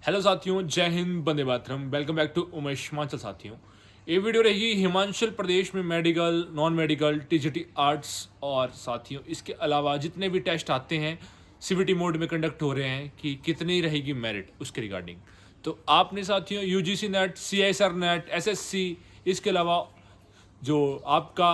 Hello साथियों, जय हिंद, वंदे मातरम। Welcome back to Umesh Himachal. साथियों, ये वीडियो रहेगी हिमाचल प्रदेश में medical, non medical, TGT arts और साथियों इसके अलावा जितने भी टेस्ट आते हैं सीवीटी मोड में कंडक्ट हो रहे हैं कि कितनी रहेगी मेरिट उसके रिगार्डिंग। तो आपने साथियों UGC net, CISR net, SSC, इसके अलावा जो आपका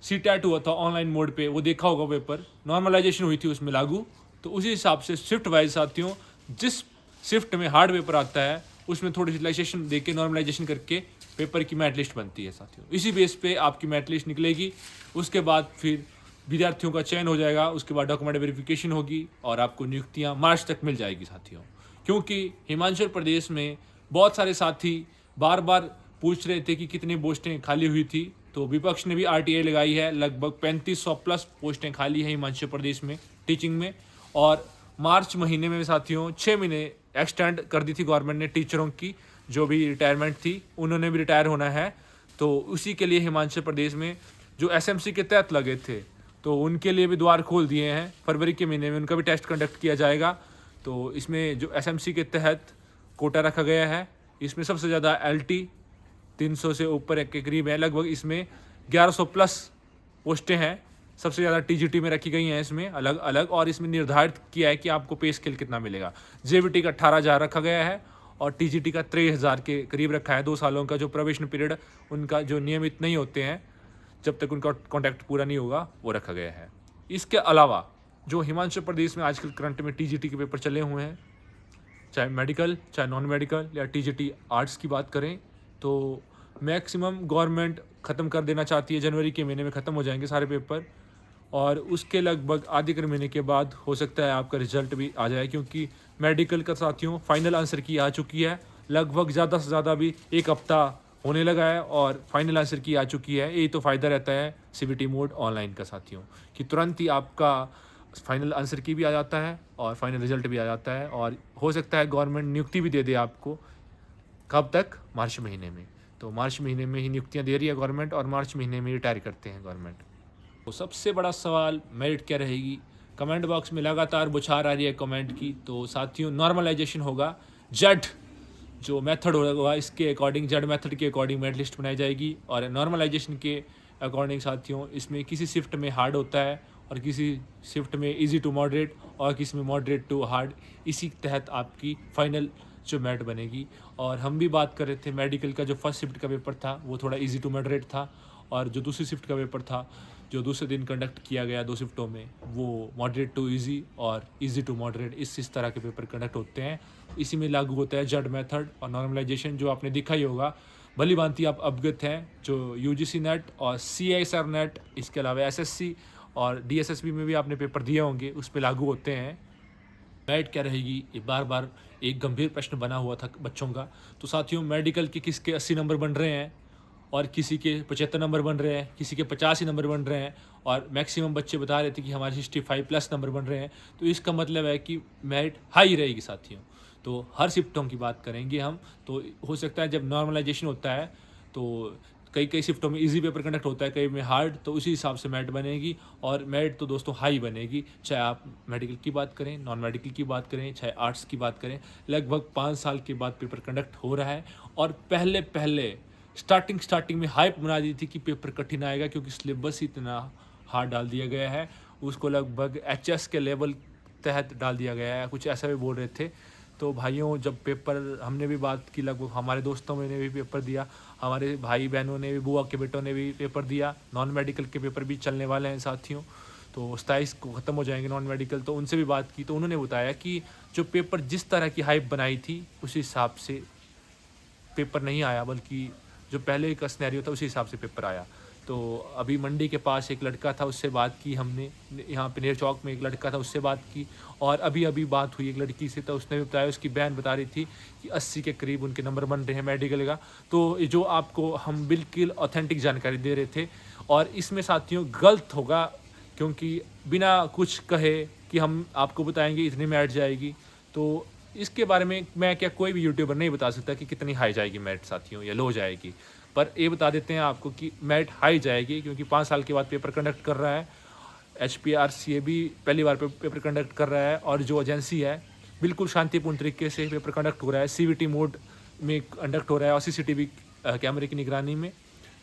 सी टैट हुआ था ऑनलाइन मोड पे वो देखा होगा। पेपर नॉर्मलाइजेशन हुई थी उसमें लागू, तो उसी हिसाब से शिफ्ट वाइज साथियों जिस शिफ्ट में हार्ड पेपर आता है उसमें थोड़ी यूटिलाइजेशन दे के नॉर्मलाइजेशन करके पेपर की मेरिट लिस्ट बनती है साथियों। इसी बेस पे आपकी मेरिट लिस्ट निकलेगी। उसके बाद फिर विद्यार्थियों का चयन हो जाएगा, उसके बाद डॉक्यूमेंट वेरिफिकेशन होगी और आपको नियुक्तियां मार्च तक मिल जाएगी साथियों। क्योंकि हिमाचल प्रदेश में बहुत सारे साथी बार बार पूछ रहे थे कि कितनी पोस्टें खाली हुई थी, तो विपक्ष ने भी आरटीआई लगाई है। लगभग 3500 प्लस पोस्टें खाली हैं हिमाचल प्रदेश में टीचिंग में। और मार्च महीने में साथियों 6 महीने एक्सटेंड कर दी थी गवर्नमेंट ने टीचरों की, जो भी रिटायरमेंट थी उन्होंने भी रिटायर होना है। तो उसी के लिए हिमाचल प्रदेश में जो एसएमसी के तहत लगे थे तो उनके लिए भी द्वार खोल दिए हैं। फरवरी के महीने में उनका भी टेस्ट कंडक्ट किया जाएगा। तो इसमें जो एसएमसी के तहत कोटा रखा गया है, इसमें सबसे ज़्यादा एलटी 300 से ऊपर के करीब है। लगभग इसमें 1100 प्लस पोस्टें हैं। सबसे ज़्यादा टीजीटी में रखी गई हैं इसमें अलग अलग, और इसमें निर्धारित किया है कि आपको पे स्केल कितना मिलेगा। जेवीटी का 18,000 रखा गया है और टीजीटी का 23,000 के करीब रखा है। 2 सालों का जो प्रोबेशन पीरियड उनका जो नियमित नहीं होते हैं जब तक उनका कॉन्ट्रैक्ट पूरा नहीं होगा वो रखा गया है। इसके अलावा जो हिमाचल प्रदेश में आजकल करंट में टीजीटी के पेपर चले हुए हैं, चाहे मेडिकल चाहे नॉन मेडिकल या टीजीटी आर्ट्स की बात करें, तो मैक्सिमम गवर्नमेंट ख़त्म कर देना चाहती है। जनवरी के महीने में ख़त्म हो जाएंगे सारे पेपर और उसके लगभग आधे के महीने के बाद हो सकता है आपका रिजल्ट भी आ जाए। क्योंकि मेडिकल का साथियों फाइनल आंसर की आ चुकी है। लगभग ज़्यादा से ज़्यादा भी एक हफ्ता होने लगा है और फाइनल आंसर की आ चुकी है। यही तो फ़ायदा रहता है सीवीटी मोड ऑनलाइन का साथियों, कि तुरंत ही आपका फाइनल आंसर की भी आ जाता है और फाइनल रिजल्ट भी आ जाता है। और हो सकता है गवर्नमेंट नियुक्ति भी दे दे आपको। कब तक? मार्च महीने में। तो मार्च महीने में ही नियुक्तियां दे रही है गवर्नमेंट और मार्च महीने में रिटायर करते हैं गवर्नमेंट। तो सबसे बड़ा सवाल मेरिट क्या रहेगी? कमेंट बॉक्स में लगातार बुछार आ रही है कमेंट की। तो साथियों नॉर्मलाइजेशन होगा, जेड जो मेथड होगा इसके अकॉर्डिंग, जेड मेथड के अकॉर्डिंग मेरिट लिस्ट बनाई जाएगी। और नॉर्मलाइजेशन के अकॉर्डिंग साथियों इसमें किसी शिफ्ट में हार्ड होता है और किसी शिफ्ट में इजी टू मॉडरेट और किसी में मॉडरेट टू हार्ड। इसी तहत आपकी फाइनल जो मेरिट बनेगी। और हम भी बात कर रहे थे मेडिकल का जो फर्स्ट शिफ्ट का पेपर था वो थोड़ा इजी टू मॉडरेट था, और जो दूसरी शिफ्ट का पेपर था जो दूसरे दिन कंडक्ट किया गया 2 शिफ्टों में वो मॉडरेट टू इजी और इजी टू मॉडरेट, इस तरह के पेपर कंडक्ट होते हैं। इसी में लागू होता है जेड मेथड और नॉर्मलाइजेशन, जो आपने देखा ही होगा। भली भांति आप अवगत हैं जो यूजीसी नेट और सीआईएसआर नेट, इसके अलावा एसएससी और डीएसएसबी में भी आपने पेपर दिए होंगे, उस पर लागू होते हैं। मेरिट क्या रहेगी ये बार बार एक गंभीर प्रश्न बना हुआ था बच्चों का। तो साथियों मेडिकल के किसके 80 नंबर बन रहे हैं और किसी के 75 नंबर बन रहे हैं, किसी के 85 नंबर बन रहे हैं, और मैक्सिमम बच्चे बता रहे थे कि हमारे 65 प्लस नंबर बन रहे हैं। तो इसका मतलब है कि मेरिट हाई रहेगी साथियों। तो हर शिफ्टों की बात करेंगे हम। तो हो सकता है जब नॉर्मलाइजेशन होता है तो कई कई शिफ्टों में इजी पेपर कंडक्ट होता है, कई में हार्ड, तो उसी हिसाब से मेरिट बनेगी। और मेरिट तो दोस्तों हाई बनेगी, चाहे आप मेडिकल की बात करें, नॉन मेडिकल की बात करें, चाहे आर्ट्स की बात करें। लगभग 5 साल के बाद पेपर कंडक्ट हो रहा है और पहले स्टार्टिंग में हाइप बना दी थी कि पेपर कठिन आएगा क्योंकि सिलेबस ही इतना हार्ड डाल दिया गया है। उसको लगभग एचएस के लेवल तहत डाल दिया गया है, कुछ ऐसा भी बोल रहे थे। तो भाइयों जब पेपर हमने भी बात की, लगभग हमारे दोस्तों ने भी पेपर दिया, हमारे भाई बहनों ने भी, बुआ के बेटों ने भी पेपर दिया। नॉन मेडिकल के पेपर भी चलने वाले हैं साथियों। तो 27 को ख़त्म हो जाएंगे नॉन मेडिकल। तो उनसे भी बात की तो उन्होंने बताया कि जो पेपर जिस तरह की हाइप बनाई थी उस हिसाब से पेपर नहीं आया, बल्कि जो पहले का सिनेरियो था उसी हिसाब से पेपर आया। तो अभी मंडी के पास एक लड़का था, उससे बात की हमने। यहाँ पे नेर चौक में एक लड़का था, उससे बात की। और अभी अभी बात हुई एक लड़की से, तो उसने भी बताया, उसकी बहन बता रही थी कि 80 के करीब उनके नंबर बन रहे हैं मेडिकल का। तो ये जो आपको हम बिल्कुल ऑथेंटिक जानकारी दे रहे थे। और इसमें साथियों गलत होगा क्योंकि बिना कुछ कहे कि हम आपको बताएंगे इतनी मेरिट जाएगी, तो इसके बारे में मैं क्या कोई भी यूट्यूबर नहीं बता सकता कि कितनी हाई जाएगी मेरिट साथियों या लो जाएगी। पर ये बता देते हैं आपको कि मेरिट हाई जाएगी क्योंकि 5 साल के बाद पेपर कंडक्ट कर रहा है। HPRCA भी पहली बार पेपर कंडक्ट कर रहा है और जो एजेंसी है बिल्कुल शांतिपूर्ण तरीके से पेपर कंडक्ट हो रहा है, सीवीटी मोड में कंडक्ट हो रहा है और सीसीटीवी कैमरे की निगरानी में।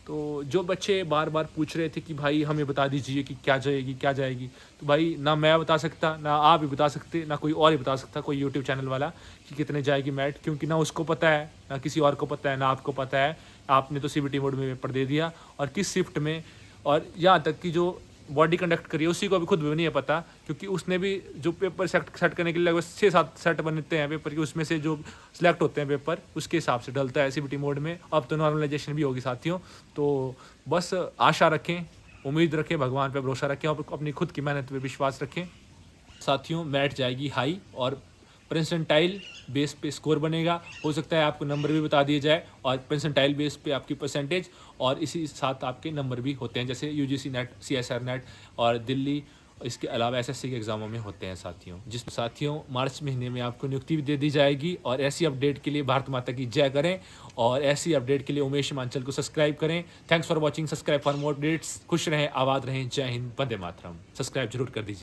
तो जो बच्चे बार बार पूछ रहे थे कि भाई हमें बता दीजिए कि क्या जाएगी क्या जाएगी, तो भाई ना मैं बता सकता, ना आप भी बता सकते, ना कोई और ही बता सकता, कोई यूट्यूब चैनल वाला, कि कितने जाएगी मैट, क्योंकि ना उसको पता है, ना किसी और को पता है, ना आपको पता है। आपने तो सीबीटी मोड में पेपर दे दिया, और किस शिफ्ट में, और यहाँ तक कि जो बॉडी कंडक्ट करी है उसी को अभी खुद भी नहीं है पता, क्योंकि उसने भी जो पेपर सेट करने के लिए लगभग 6-7 सेट बनते हैं पेपर के, उसमें से जो सिलेक्ट होते हैं पेपर उसके हिसाब से डलता है सीबीटी मोड में। अब तो नॉर्मलाइजेशन भी होगी साथियों। तो बस आशा रखें, उम्मीद रखें, भगवान पे भरोसा रखें और अपनी खुद की मेहनत पे विश्वास रखें साथियों। मैट जाएगी हाई और परसेंटाइल बेस पे स्कोर बनेगा। हो सकता है आपको नंबर भी बता दिए जाए, और परसेंटाइल बेस पे आपकी परसेंटेज, और इसी साथ आपके नंबर भी होते हैं, जैसे यूजीसी नेट, सीएसआर नेट और दिल्ली, इसके अलावा एसएससी के एग्ज़ामों में होते हैं साथियों। जिस साथियों मार्च महीने में आपको नियुक्ति भी दे दी जाएगी। और ऐसी अपडेट के लिए भारत माता की जय करें, और ऐसी अपडेट के लिए उमेश हिमांचल को सब्सक्राइब करें। Thanks for watching, subscribe for more updates. खुश रहें, आबाद रहें, जय हिंद, वंदे मातरम। सब्सक्राइब जरूर कर दीजिए।